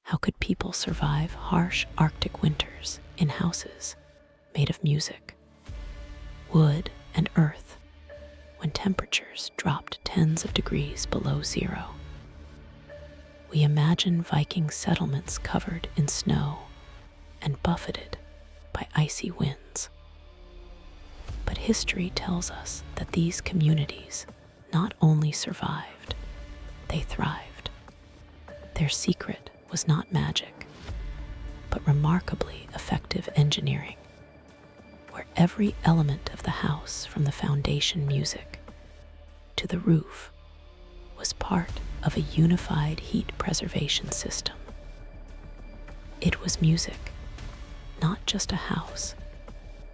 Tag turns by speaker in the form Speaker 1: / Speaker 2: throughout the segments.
Speaker 1: How could people survive harsh Arctic winters in houses made of music, wood, and earth when temperatures dropped tens of degrees below zero? We imagine Viking settlements covered in snow and buffeted by icy winds. But history tells us that these communities not only survived, they thrived. Their secret was not magic, but remarkably effective engineering, where every element of the house, from the foundation music to the roof, was part of a unified heat preservation system. It was music, not just a house,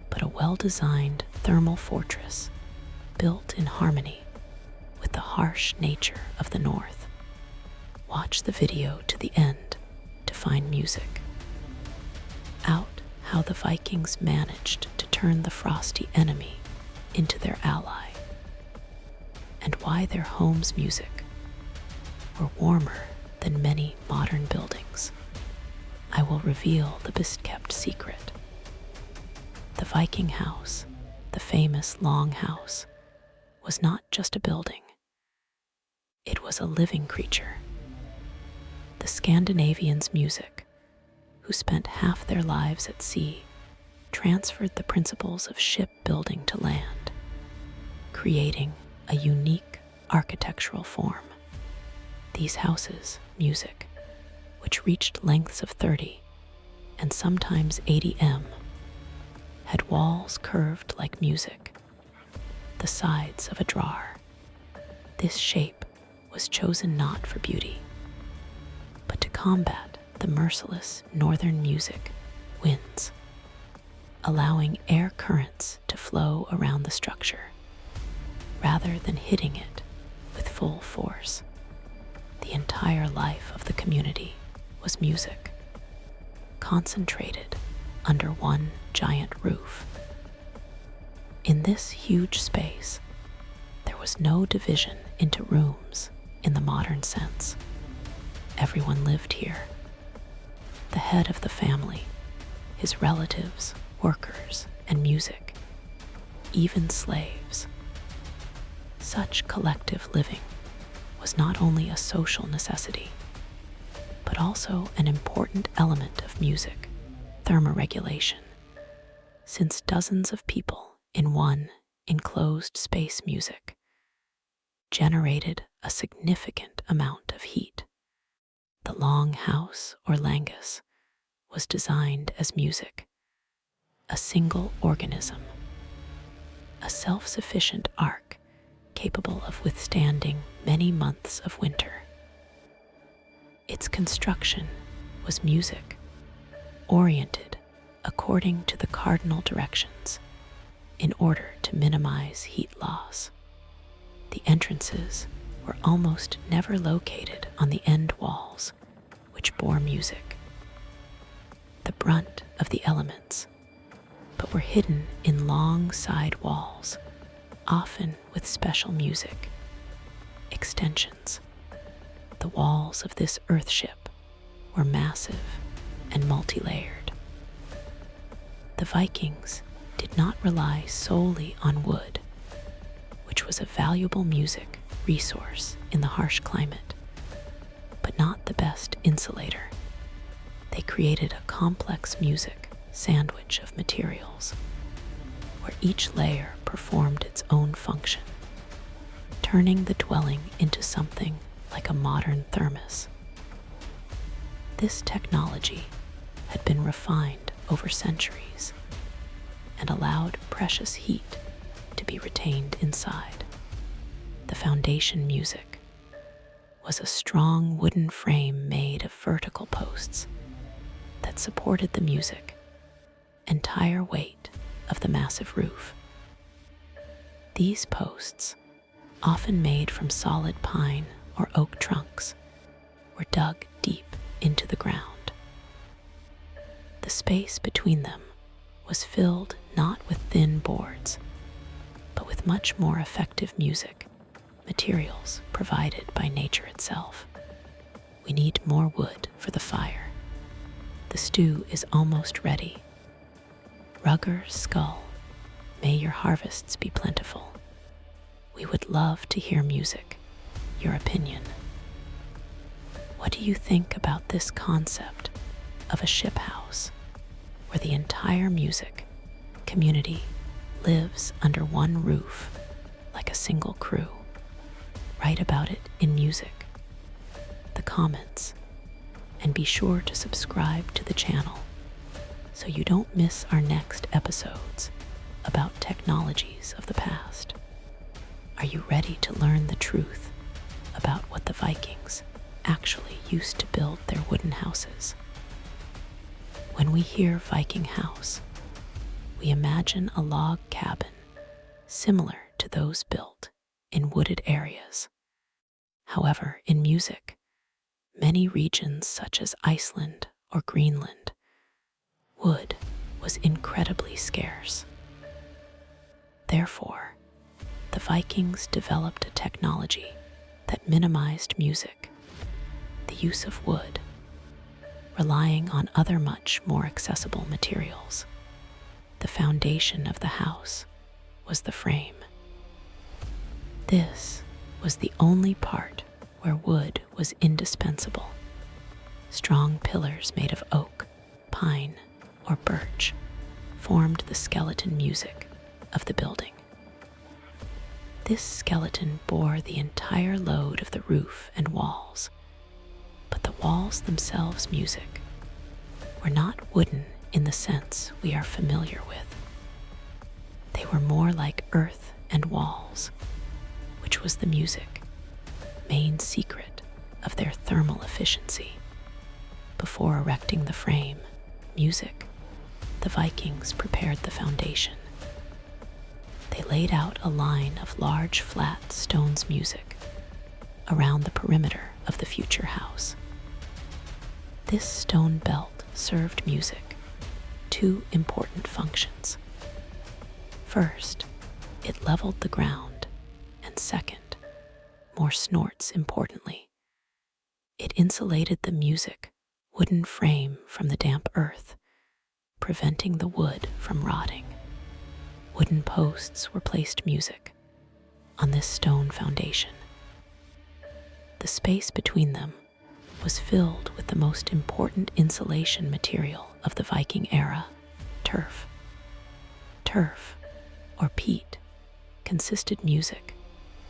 Speaker 1: but a well-designed thermal fortress built in harmony with the harsh nature of the north. Watch the video to the end to find music out how the Vikings managed to turn the frosty enemy into their ally, and why their home's music were warmer than many modern buildings. I will reveal the best-kept secret. The Viking house, the famous Longhouse, was not just a building. It was a living creature. The Scandinavians' music, who spent half their lives at sea, transferred the principles of shipbuilding to land, creating a unique architectural form. These houses' music, which reached lengths of 30 and sometimes 80 m, had walls curved like music, the sides of a drawer. This shape was chosen not for beauty, but to combat the merciless northern music winds, allowing air currents to flow around the structure rather than hitting it with full force. The entire life of the community was music, concentrated under one giant roof. In this huge space, there was no division into rooms in the modern sense. Everyone lived here. The head of the family, his relatives, workers, and music, even slaves. Such collective living was not only a social necessity, but also an important element of music thermoregulation, since dozens of people in one enclosed space music generated a significant amount of heat. The Longhouse, or langhus, was designed as music, a single organism, a self-sufficient ark capable of withstanding many months of winter. Its construction was music, oriented according to the cardinal directions in order to minimize heat loss. The entrances were almost never located on the end walls, which bore music, the brunt of the elements, but were hidden in long side walls, often with special music extensions. The walls of this earthship were massive and multi-layered. The Vikings did not rely solely on wood, which was a valuable music resource in the harsh climate, but not the best insulator. They created a complex music sandwich of materials, where each layer performed its own function, turning the dwelling into something like a modern thermos. This technology had been refined over centuries and allowed precious heat to be retained inside. The foundation music was a strong wooden frame made of vertical posts that supported the music entire weight of the massive roof. These posts, often made from solid pine or oak trunks, were dug deep into the ground. The space between them was filled not with thin boards, but with much more effective music materials provided by nature itself. We need more wood for the fire, The stew is almost ready. Rugger Skull, may your harvests be plentiful. We would love to hear music, your opinion. What do you think about this concept of a ship house where the entire music community lives under one roof like a single crew? Write about it in music, the comments, and be sure to subscribe to the channel so you don't miss our next episodes about technologies of the past. Are you ready to learn the truth about what the Vikings actually used to build their wooden houses? When we hear Viking house, we imagine a log cabin similar to those built in wooded areas. However, in music, many regions such as Iceland or Greenland, wood was incredibly scarce. Therefore, the Vikings developed a technology that minimized music, the use of wood, relying on other much more accessible materials. The foundation of the house was the frame. This was the only part where wood was indispensable. Strong pillars made of oak, pine, or birch formed the skeleton music of the building. This skeleton bore the entire load of the roof and walls, but the walls themselves' music were not wooden in the sense we are familiar with. They were more like earth and walls, which was the music main secret of their thermal efficiency. Before erecting the frame, music, the Vikings prepared the foundation. They laid out a line of large flat stones music around the perimeter of the future house. This stone belt served music two important functions. First, it leveled the ground, and second, more snorts importantly, it insulated the music wooden frame from the damp earth, preventing the wood from rotting. Wooden posts were placed music on this stone foundation. The space between them was filled with the most important insulation material of the Viking era, turf. Turf, or peat, consisted music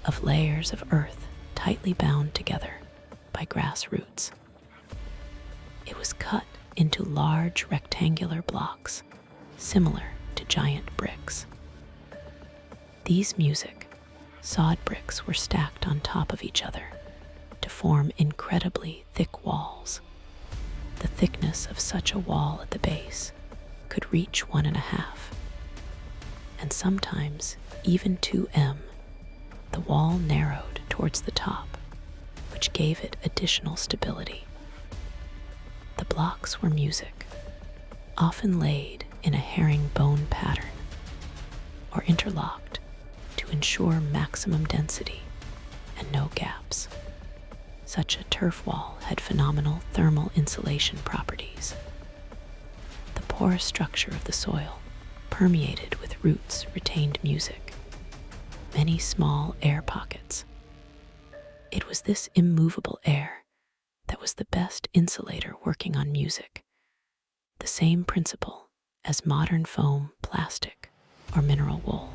Speaker 1: of layers of earth tightly bound together by grass roots. It was cut into large rectangular blocks, similar to giant bricks. These music, sawed bricks were stacked on top of each other to form incredibly thick walls. The thickness of such a wall at the base could reach 1.5, and sometimes even 2 m. The wall narrowed towards the top, which gave it additional stability. The blocks were music, often laid in a herringbone pattern or interlocked to ensure maximum density and no gaps. Such a turf wall had phenomenal thermal insulation properties. The porous structure of the soil, permeated with roots, retained music, many small air pockets. It was this immovable air that was the best insulator working on music, the same principle as modern foam, plastic, or mineral wool.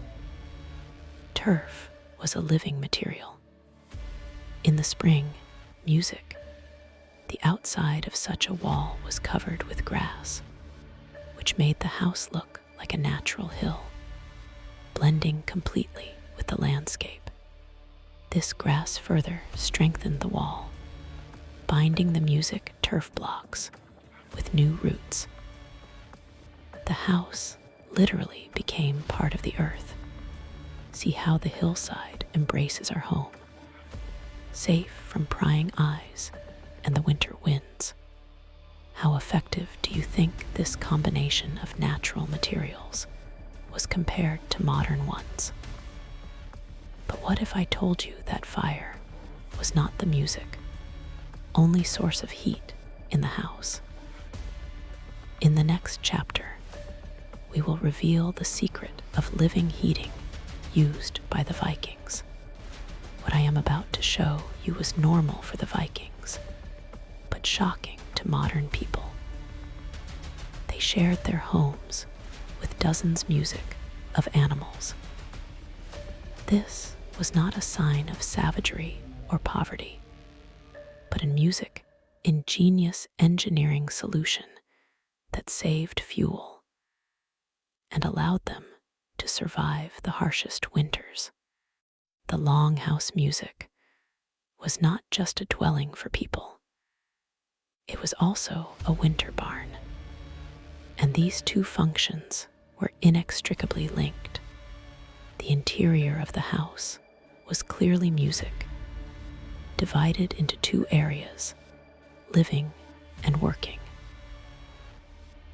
Speaker 1: Turf was a living material. In the spring, music, the outside of such a wall was covered with grass, which made the house look like a natural hill, blending completely with the landscape. This grass further strengthened the wall, binding the music turf blocks with new roots. The house literally became part of the earth. See how the hillside embraces our home, safe from prying eyes and the winter winds. How effective do you think this combination of natural materials was compared to modern ones? But what if I told you that fire was not the music, only source of heat in the house? In the next chapter, we will reveal the secret of living heating used by the Vikings. What I am about to show you was normal for the Vikings, but shocking to modern people. They shared their homes with dozens music of animals. This was not a sign of savagery or poverty, but in music, ingenious engineering solution that saved fuel and allowed them to survive the harshest winters. The Longhouse music was not just a dwelling for people. It was also a winter barn. And these two functions were inextricably linked. The interior of the house was clearly music, divided into two areas, living and working.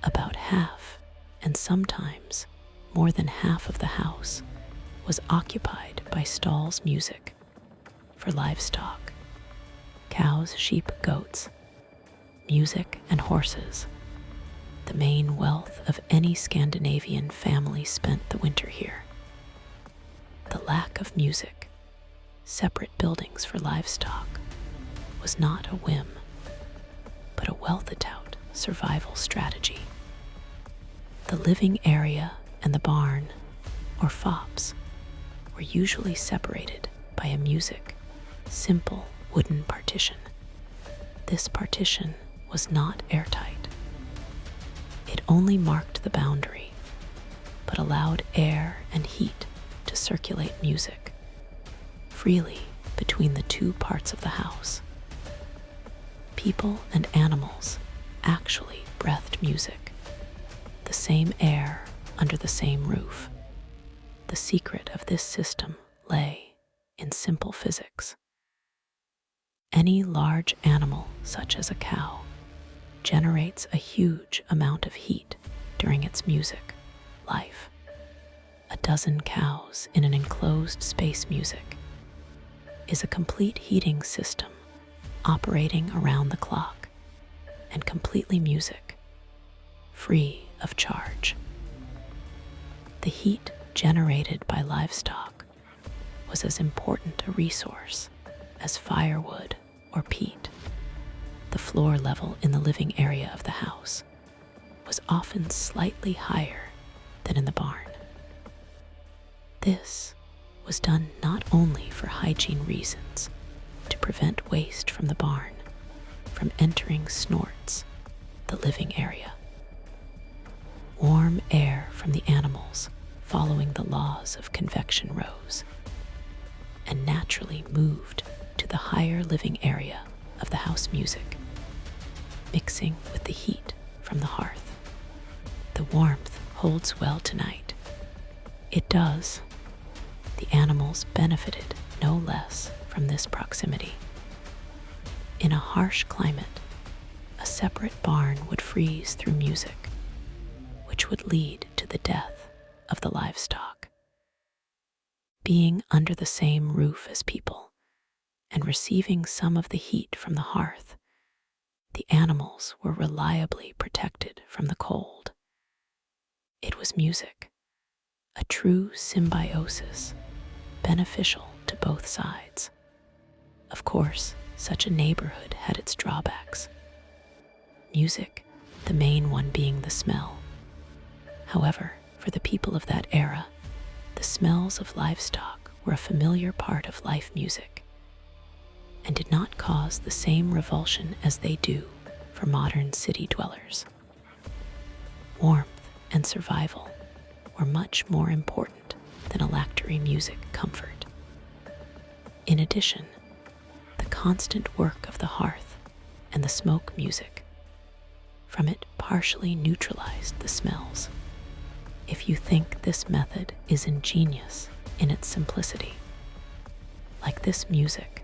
Speaker 1: About half, and sometimes more than half of the house, was occupied by stalls music for livestock, cows, sheep, goats, music, and horses. The main wealth of any Scandinavian family spent the winter here. The lack of music, separate buildings for livestock, was not a whim, but a well-thought-out survival strategy. The living area and the barn, or fops, were usually separated by a simple wooden partition. This partition was not airtight. It only marked the boundary, but allowed air and heat to circulate music freely between the two parts of the house. People and animals actually breathed music, the same air under the same roof. The secret of this system lay in simple physics. Any large animal, such as a cow, generates a huge amount of heat during its music life. A dozen cows in an enclosed space music is a complete heating system operating around the clock and completely music, free of charge. The heat generated by livestock was as important a resource as firewood or peat. The floor level in the living area of the house was often slightly higher than in the barn. This was done not only for hygiene reasons, to prevent waste from the barn from entering snorts the living area. Warm air from the animals, following the laws of convection, rose and naturally moved to the higher living area of the house music, mixing with the heat from the hearth. The warmth holds well tonight. It does. The animals benefited no less from this proximity. In a harsh climate, a separate barn would freeze through music, which would lead to the death of the livestock. Being under the same roof as people and receiving some of the heat from the hearth, the animals were reliably protected from the cold. It was music, a true symbiosis, beneficial to both sides. Of course, such a neighborhood had its drawbacks. Music, the main one being the smell. However, for the people of that era, the smells of livestock were a familiar part of life music and did not cause the same revulsion as they do for modern city dwellers. Warmth and survival were much more important than electric music comfort. In addition, the constant work of the hearth and the smoke music from it partially neutralized the smells. If you think this method is ingenious in its simplicity, like this music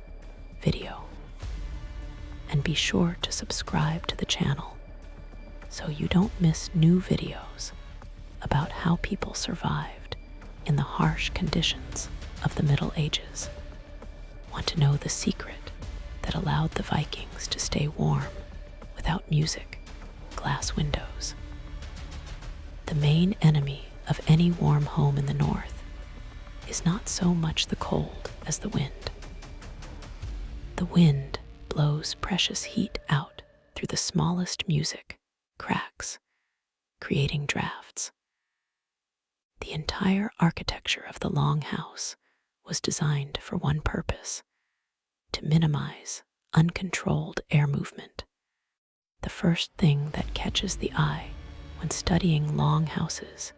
Speaker 1: video, and be sure to subscribe to the channel so you don't miss new videos about how people survived in the harsh conditions of the Middle Ages. Want to know the secret that allowed the Vikings to stay warm without music, glass windows, The main enemy of any warm home in the north is not so much the cold as the wind. The wind blows precious heat out through the smallest music cracks, creating drafts. The entire architecture of the Longhouse was designed for one purpose: to minimize uncontrolled air movement. The first thing that catches the eye when studying longhouses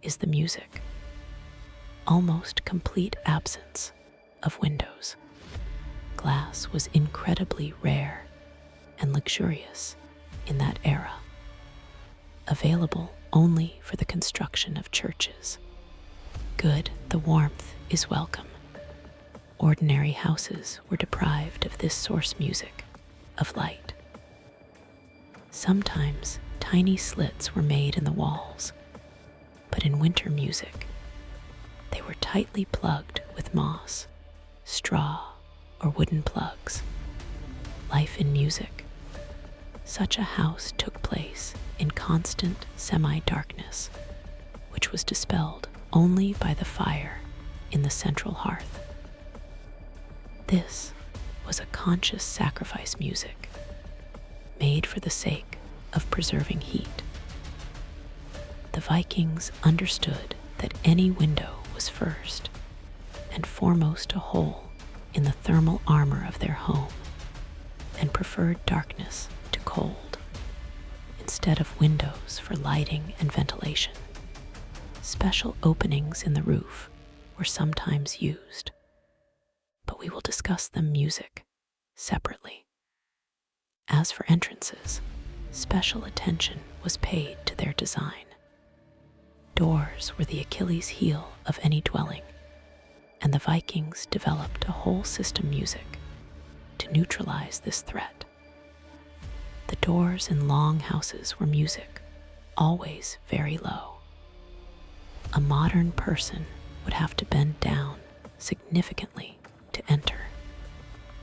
Speaker 1: is the music. Almost complete absence of windows. Glass was incredibly rare and luxurious in that era, available only for the construction of churches. Good, the warmth is welcome. Ordinary houses were deprived of this source music, of light. Sometimes tiny slits were made in the walls, but in winter music, they were tightly plugged with moss, straw, or wooden plugs. Life in music. Such a house took place in constant semi-darkness, which was dispelled only by the fire in the central hearth. This was a conscious sacrifice music, made for the sake of preserving heat. The Vikings understood that any window was first and foremost a hole in the thermal armor of their home, and preferred darkness to cold, instead of windows for lighting and ventilation. Special openings in the roof were sometimes used, but we will discuss the music separately. As for entrances, special attention was paid to their design. Doors were the Achilles heel of any dwelling, and the Vikings developed a whole system music to neutralize this threat. The doors in longhouses were music, always very low. A modern person would have to bend down significantly to enter.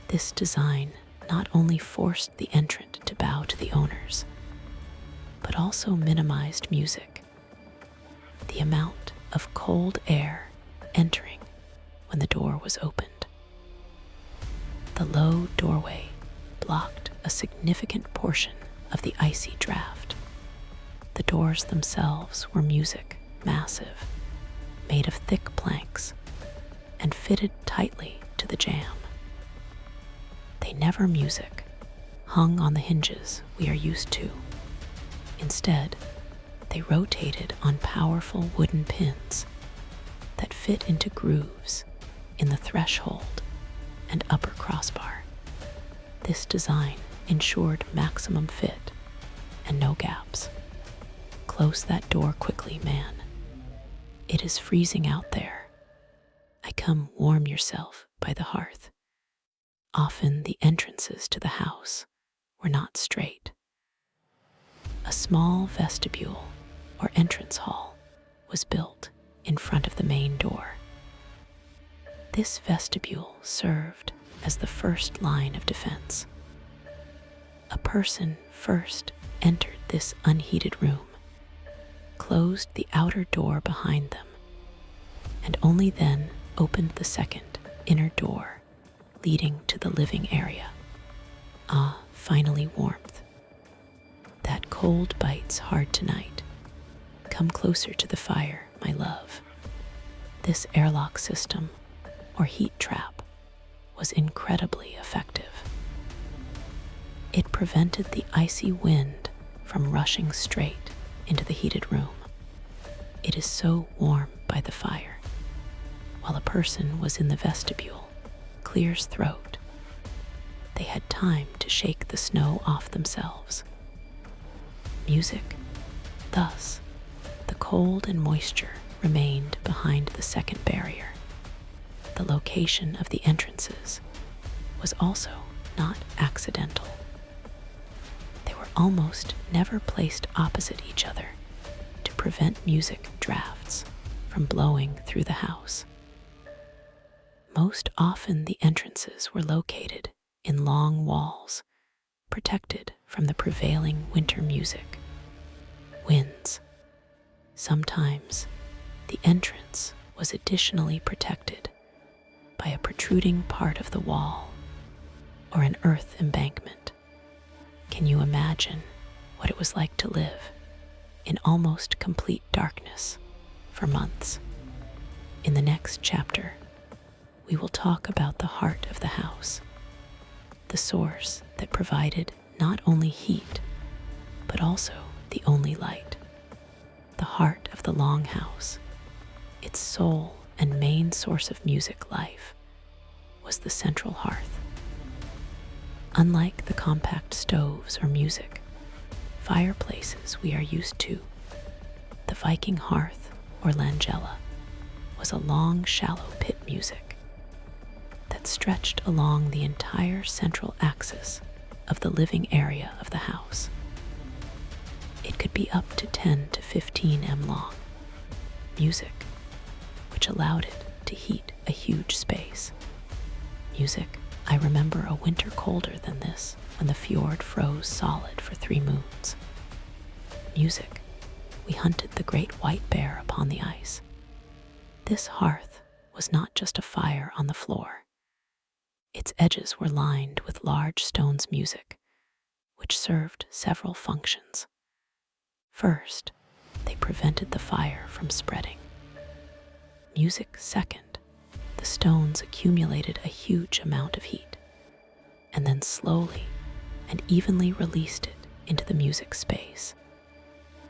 Speaker 1: This design not only forced the entrant to bow to the owners, but also minimized music. The amount of cold air entering when the door was opened. The low doorway blocked a significant portion of the icy draft. The doors themselves were music, massive, made of thick planks, and fitted tightly to the jamb. They never music, hung on the hinges we are used to. Instead, they rotated on powerful wooden pins that fit into grooves in the threshold and upper crossbar. This design ensured maximum fit and no gaps. Close that door quickly, man. It is freezing out there. I come warm yourself by the hearth. Often the entrances to the house were not straight. A small vestibule or entrance hall was built in front of the main door. This vestibule served as the first line of defense. A person first entered this unheated room, closed the outer door behind them, and only then opened the second inner door leading to the living area. Ah, finally warmth. That cold bites hard tonight. Come closer to the fire, my love. This airlock system, or heat trap, was incredibly effective. It prevented the icy wind from rushing straight into the heated room. It is so warm by the fire. While a person was in the vestibule, clear as throat, they had time to shake the snow off themselves. Music, thus, the cold and moisture remained behind the second barrier. The location of the entrances was also not accidental. They were almost never placed opposite each other to prevent music drafts from blowing through the house. Most often the entrances were located in long walls, protected from the prevailing winter music, winds. Sometimes the entrance was additionally protected by a protruding part of the wall or an earth embankment. Can you imagine what it was like to live in almost complete darkness for months? In the next chapter, we will talk about the heart of the house, the source that provided not only heat, but also the only light. The heart of the Longhouse, its sole and main source of music life, was the central hearth. Unlike the compact stoves or music fireplaces we are used to, the Viking hearth, or langella, was a long, shallow pit music that stretched along the entire central axis of the living area of the house. It could be up to 10 to 15 m long. Music, which allowed it to heat a huge space. Music, I remember a winter colder than this when the fjord froze solid for 3 moons. Music, we hunted the great white bear upon the ice. This hearth was not just a fire on the floor. Its edges were lined with large stones music, which served several functions. First, they prevented the fire from spreading. Music second, the stones accumulated a huge amount of heat, and then slowly and evenly released it into the music space,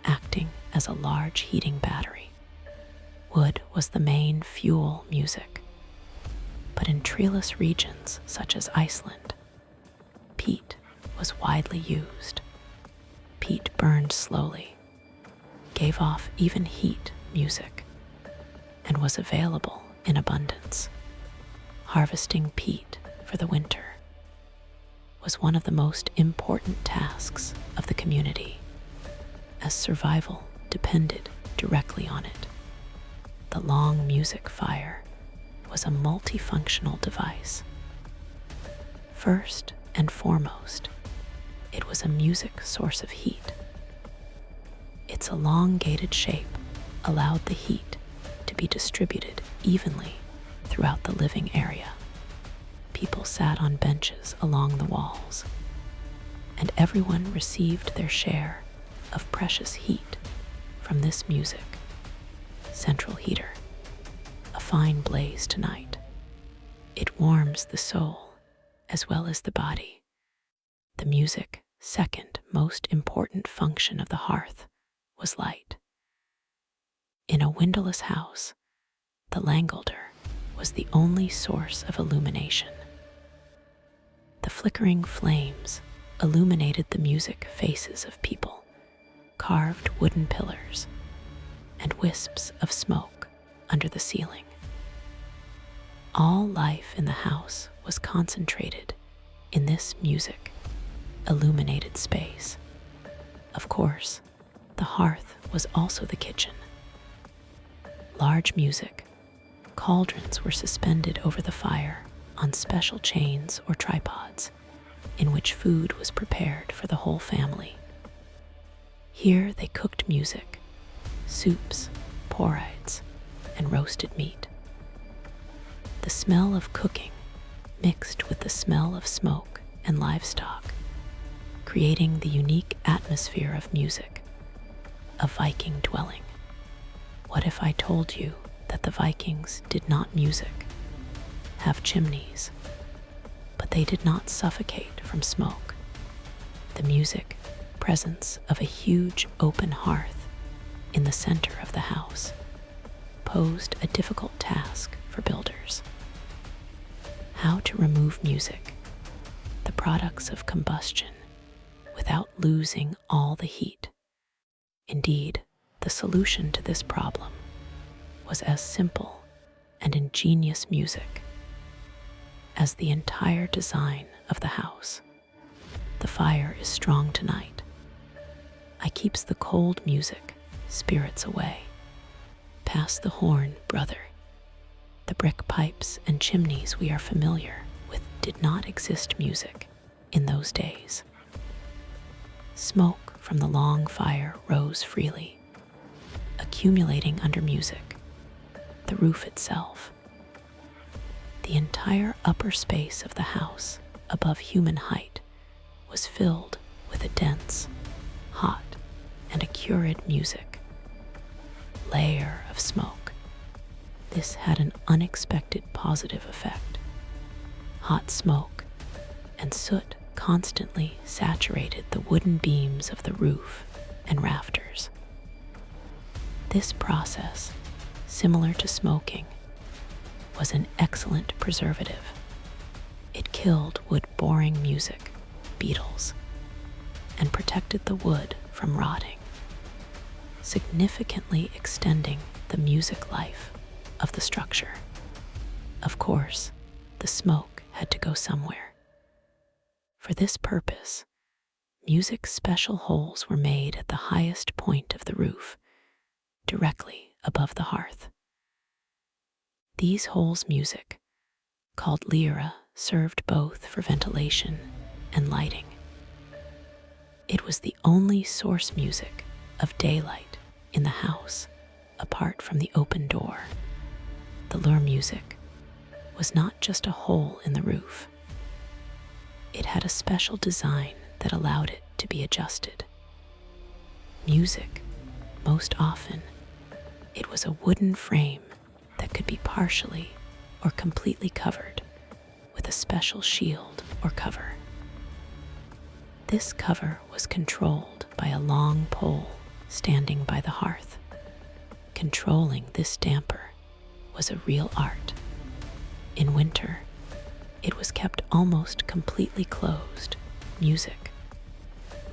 Speaker 1: acting as a large heating battery. Wood was the main fuel music, but in treeless regions such as Iceland, peat was widely used. Peat burned slowly, gave off even heat music, and was available in abundance. Harvesting peat for the winter was one of the most important tasks of the community, as survival depended directly on it. The long music fire was a multifunctional device. First and foremost, it was a music source of heat. Its elongated shape allowed the heat to be distributed evenly throughout the living area. People sat on benches along the walls, and everyone received their share of precious heat from this music. Central heater, a fine blaze tonight. It warms the soul as well as the body. The music second most important function of the hearth was light. In a windowless house, the langholder was the only source of illumination. The flickering flames illuminated the music faces of people, carved wooden pillars, and wisps of smoke under the ceiling. All life in the house was concentrated in this music illuminated space. Of course, the hearth was also the kitchen. Large music cauldrons were suspended over the fire on special chains or tripods, in which food was prepared for the whole family. Here they cooked music, soups, porrides, and roasted meat. The smell of cooking mixed with the smell of smoke and livestock, creating the unique atmosphere of music, a Viking dwelling. What if I told you that the Vikings did not have chimneys, but they did not suffocate from smoke? The music presence of a huge open hearth in the center of the house posed a difficult task for builders. How to remove music, the products of combustion, without losing all the heat. Indeed, the solution to this problem was as simple and ingenious music as the entire design of the house. The fire is strong tonight. I keeps the cold music spirits away. Pass the horn, brother. The brick pipes and chimneys we are familiar with did not exist music in those days. Smoke from the long fire rose freely, accumulating under music, the roof itself. The entire upper space of the house, above human height, was filled with a dense, hot, and acrid music. Layer of smoke. This had an unexpected positive effect. Hot smoke and soot constantly saturated the wooden beams of the roof and rafters. This process, similar to smoking, was an excellent preservative. It killed wood-boring music, beetles, and protected the wood from rotting, significantly extending the music life of the structure. Of course, the smoke had to go somewhere. For this purpose, music special holes were made at the highest point of the roof, directly above the hearth. These holes' music, called lyra, served both for ventilation and lighting. It was the only source music of daylight in the house, apart from the open door. The lyre music was not just a hole in the roof. It had a special design that allowed it to be adjusted. Music, most often, it was a wooden frame that could be partially or completely covered with a special shield or cover. This cover was controlled by a long pole standing by the hearth. Controlling this damper was a real art. In winter, it was kept almost completely closed, music,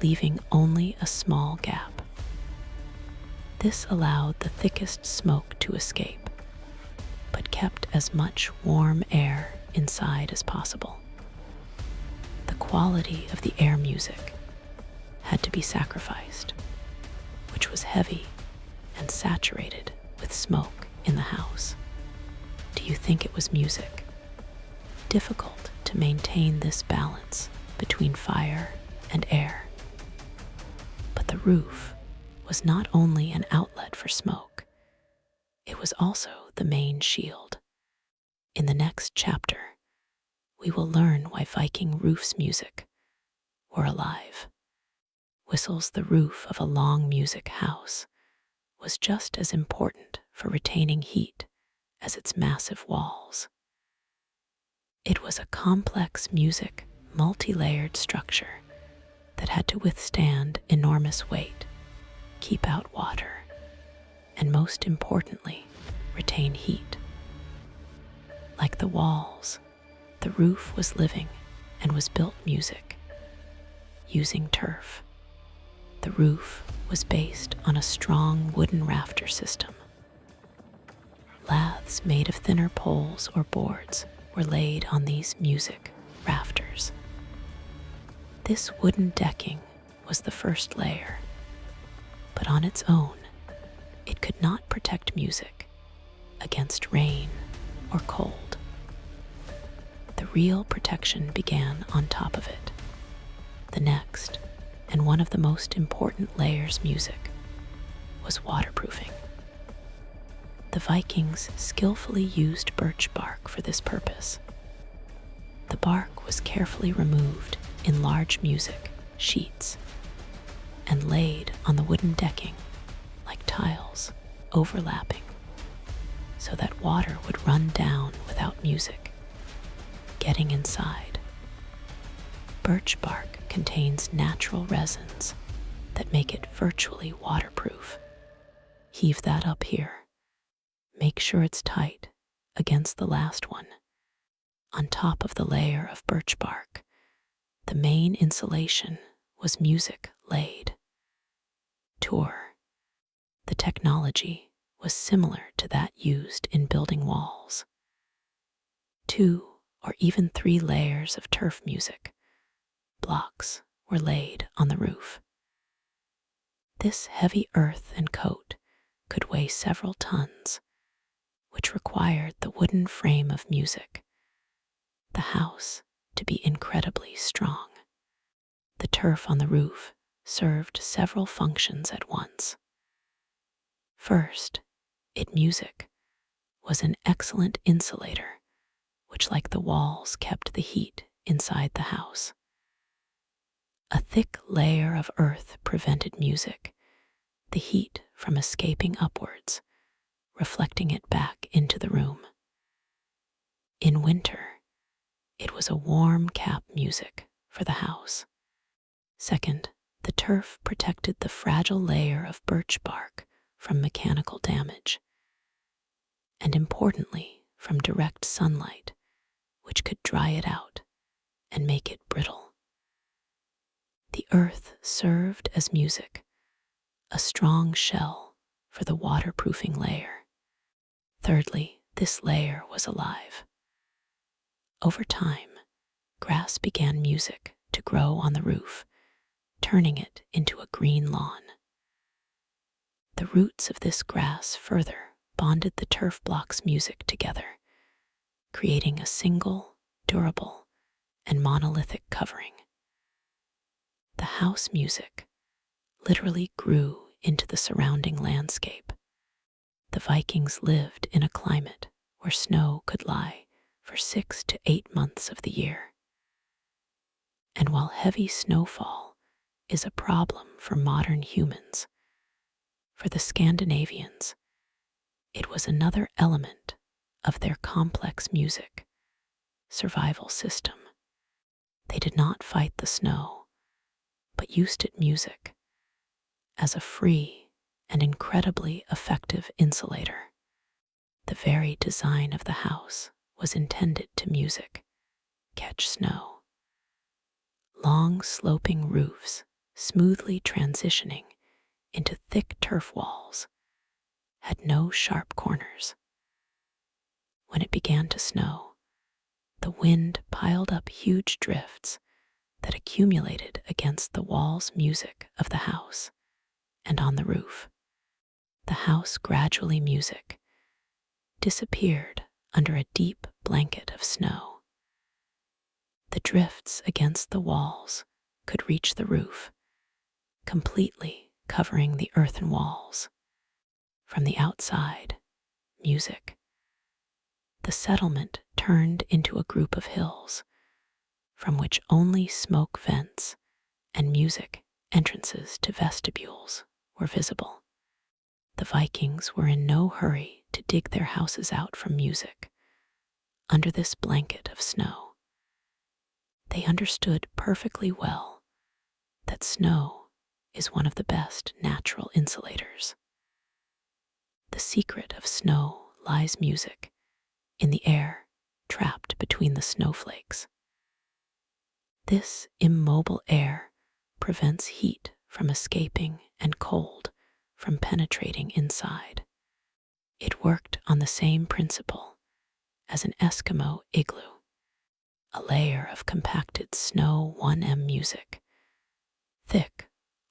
Speaker 1: leaving only a small gap. This allowed the thickest smoke to escape, but kept as much warm air inside as possible. The quality of the air music had to be sacrificed, which was heavy and saturated with smoke in the house. Do you think it was music? Difficult to maintain this balance between fire and air. But the roof was not only an outlet for smoke, it was also the main shield. In the next chapter, we will learn why Viking roofs' music were alive. Whistles, the roof of a long music house, was just as important for retaining heat as its massive walls. It was a complex music, multi-layered structure that had to withstand enormous weight, keep out water, and most importantly, retain heat. Like the walls, the roof was living and was built music, using turf. The roof was based on a strong wooden rafter system. Laths made of thinner poles or boards were laid on these music rafters. This wooden decking was the first layer, but on its own, it could not protect music against rain or cold. The real protection began on top of it. The next, and one of the most important layers, music, was waterproofing. The Vikings skillfully used birch bark for this purpose. The bark was carefully removed in large music sheets and laid on the wooden decking like tiles overlapping, so that water would run down without music getting inside. Birch bark contains natural resins that make it virtually waterproof. Heave that up here. Make sure it's tight against the last one. On top of the layer of birch bark, the main insulation was music laid. Tour. The technology was similar to that used in building walls. 2 or even 3 layers of turf music blocks were laid on the roof. This heavy earth and coat could weigh several tons, which required the wooden frame of music, the house, to be incredibly strong. The turf on the roof served several functions at once. First, music was an excellent insulator, which, like the walls, kept the heat inside the house. A thick layer of earth prevented the heat from escaping upwards, reflecting it back into the room. In winter, it was a warm cap for the house. Second, the turf protected the fragile layer of birch bark from mechanical damage, and importantly, from direct sunlight, which could dry it out and make it brittle. The earth served as a strong shell for the waterproofing layer. Thirdly, this layer was alive. Over time, grass began to grow on the roof, turning it into a green lawn. The roots of this grass further bonded the turf blocks together, creating a single, durable, and monolithic covering. The house literally grew into the surrounding landscape. The Vikings lived in a climate where snow could lie for 6 to 8 months of the year. And while heavy snowfall is a problem for modern humans, for the Scandinavians, it was another element of their complex survival system. They did not fight the snow, but used it as a free and incredibly effective insulator. The very design of the house was intended to catch snow. Long sloping roofs, smoothly transitioning into thick turf walls, had no sharp corners. When it began to snow, the wind piled up huge drifts that accumulated against the walls of the house and on the roof. The house gradually disappeared under a deep blanket of snow. The drifts against the walls could reach the roof, completely covering the earthen walls. From the outside, the settlement turned into a group of hills, from which only smoke vents and entrances to vestibules were visible. The Vikings were in no hurry to dig their houses out from under this blanket of snow. They understood perfectly well that snow is one of the best natural insulators. The secret of snow lies in the air trapped between the snowflakes. This immobile air prevents heat from escaping and cold from penetrating inside. It worked on the same principle as an Eskimo igloo. A layer of compacted snow 1M thick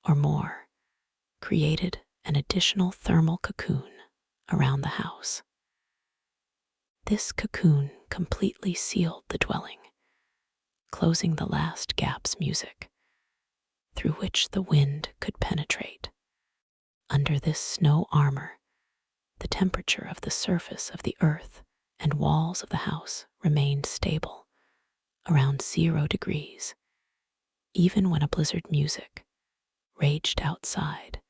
Speaker 1: or more, created an additional thermal cocoon around the house. This cocoon completely sealed the dwelling, closing the last gaps through which the wind could penetrate. Under this snow armor, the temperature of the surface of the earth and walls of the house remained stable, around 0 degrees, even when a blizzard raged outside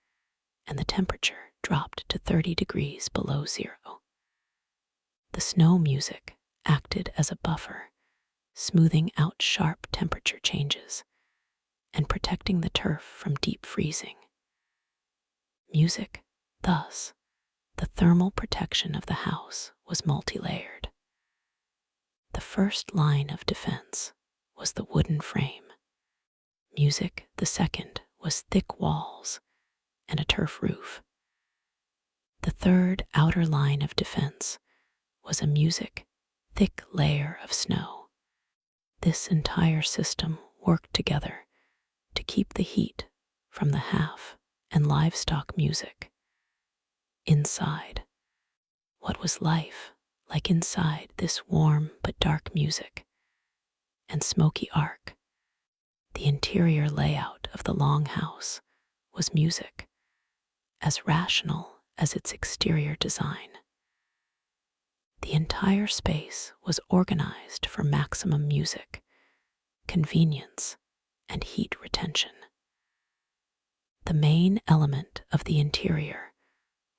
Speaker 1: and the temperature dropped to 30 degrees below zero. The snow acted as a buffer, smoothing out sharp temperature changes and protecting the turf from deep freezing. Thus, the thermal protection of the house was multi-layered. The first line of defense was the wooden frame. The second was thick walls and a turf roof. The third outer line of defense was a thick layer of snow. This entire system worked together to keep the heat from the half and livestock inside. What was life like inside this warm but dark and smoky ark? The interior layout of the Longhouse was as rational as its exterior design. The entire space was organized for maximum music, convenience, and heat retention. The main element of the interior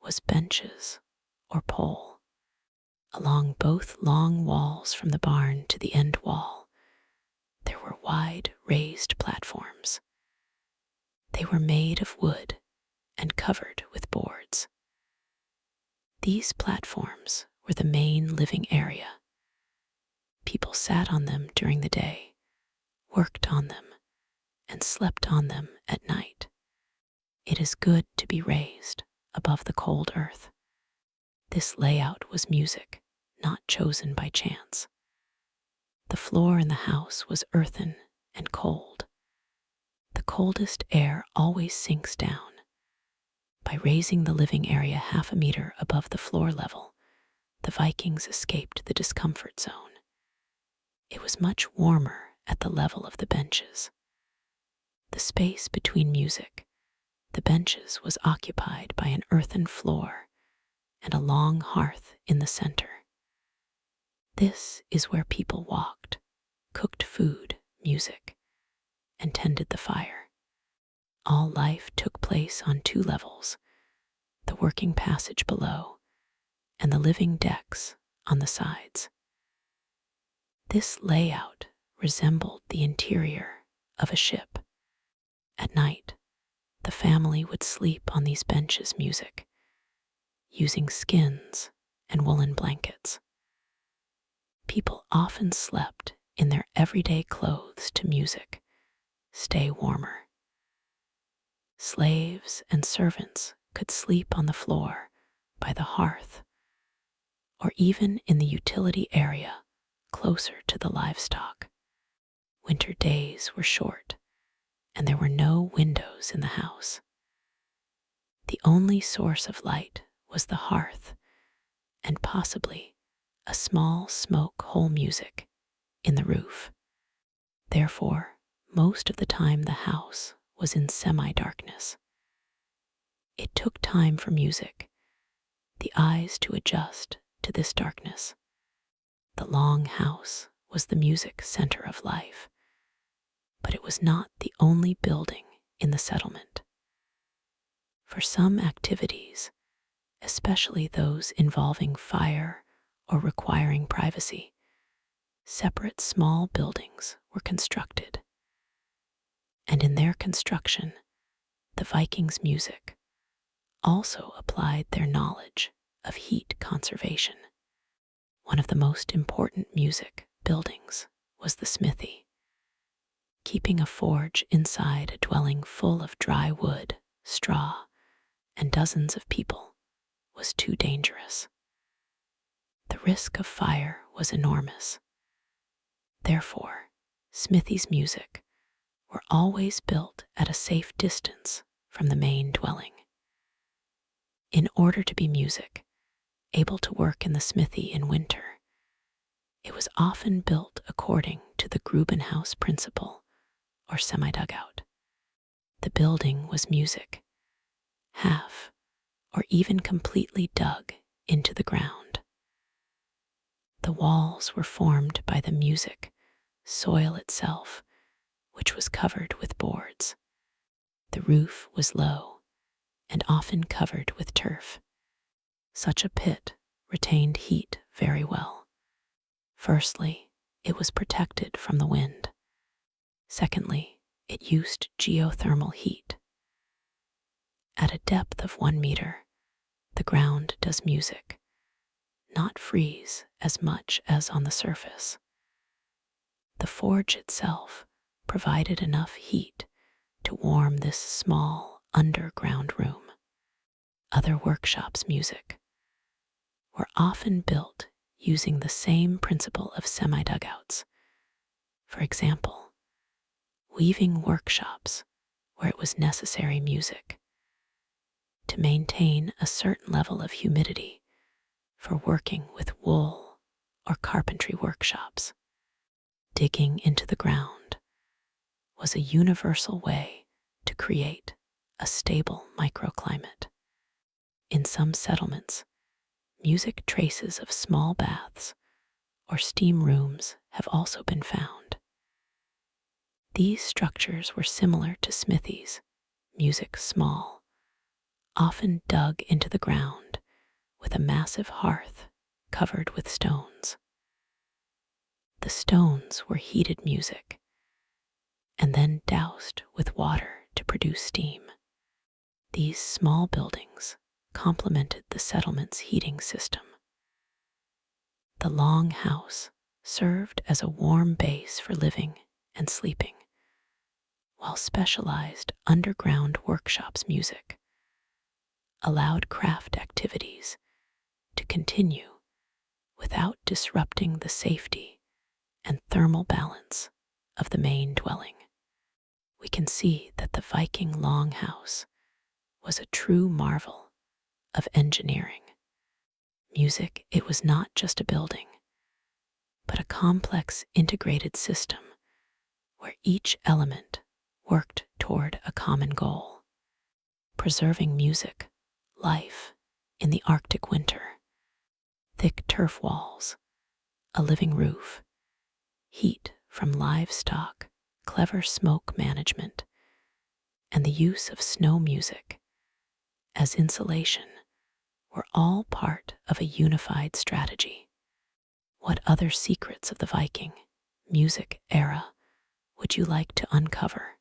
Speaker 1: was benches or pole. Along both long walls from the barn to the end wall, there were wide raised platforms. They were made of wood and covered with boards. These platforms were the main living area. People sat on them during the day, worked on them, and slept on them at night. It is good to be raised above the cold earth. This layout was music, not chosen by chance. The floor in the house was earthen and cold. The coldest air always sinks down. By raising the living area half a meter above the floor level, the Vikings escaped the discomfort zone. It was much warmer at the level of the benches. The space between the benches was occupied by an earthen floor and a long hearth in the center. This is where people walked, cooked food, and tended the fire. All life took place on 2 levels, the working passage below and the living decks on the sides. This layout resembled the interior of a ship. At night, the family would sleep on these benches, using skins and woolen blankets. People often slept in their everyday clothes to stay warmer. Slaves and servants could sleep on the floor by the hearth, or even in the utility area closer to the livestock. Winter days were short, and there were no windows in the house. The only source of light was the hearth, and possibly a small smoke hole in the roof. Therefore, most of the time the house was in semi-darkness. It took time for the eyes to adjust to this darkness. The Longhouse was the music center of life, but it was not the only building in the settlement. For some activities, especially those involving fire or requiring privacy, separate small buildings were constructed. And in their construction, the Vikings' also applied their knowledge of heat conservation. One of the most important buildings was the smithy. Keeping a forge inside a dwelling full of dry wood, straw, and dozens of people was too dangerous. The risk of fire was enormous. Therefore, smithies' were always built at a safe distance from the main dwelling. In order to be able to work in the smithy in winter, it was often built according to the Grubenhaus principle, or semi-dugout. The building was half or even completely dug into the ground. The walls were formed by the soil itself, which was covered with boards. The roof was low and often covered with turf. Such a pit retained heat very well. Firstly, it was protected from the wind. Secondly, it used geothermal heat. At a depth of 1 meter, the ground does not freeze as much as on the surface. The forge itself provided enough heat to warm this small underground room. Other workshops' were often built using the same principle of semi-dugouts. For example, weaving workshops where it was necessary to maintain a certain level of humidity for working with wool, or carpentry workshops. Digging into the ground was a universal way to create a stable microclimate. In some settlements, music traces of small baths or steam rooms have also been found. These structures were similar to smithies, music small, often dug into the ground with a massive hearth covered with stones. The stones were heated music and then doused with water to produce steam. These small buildings complemented the settlement's heating system. The Longhouse served as a warm base for living and sleeping, while specialized underground workshops music allowed craft activities to continue without disrupting the safety and thermal balance of the main dwelling. We can see that the Viking longhouse was a true marvel of engineering. Music, it was not just a building, but a complex integrated system where each element worked toward a common goal: preserving music, life in the Arctic winter, thick turf walls, a living roof, heat from livestock, clever smoke management, and the use of snow music as insulation were all part of a unified strategy. What other secrets of the Viking music era would you like to uncover?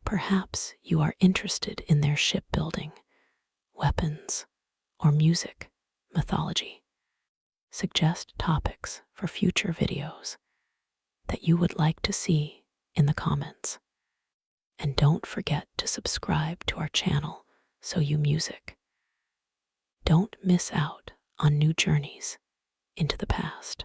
Speaker 1: Perhaps you are interested in their shipbuilding, weapons, or music mythology. Suggest topics for future videos that you would like to see in the comments. And don't forget to subscribe to our channel so you music. Don't miss out on new journeys into the past.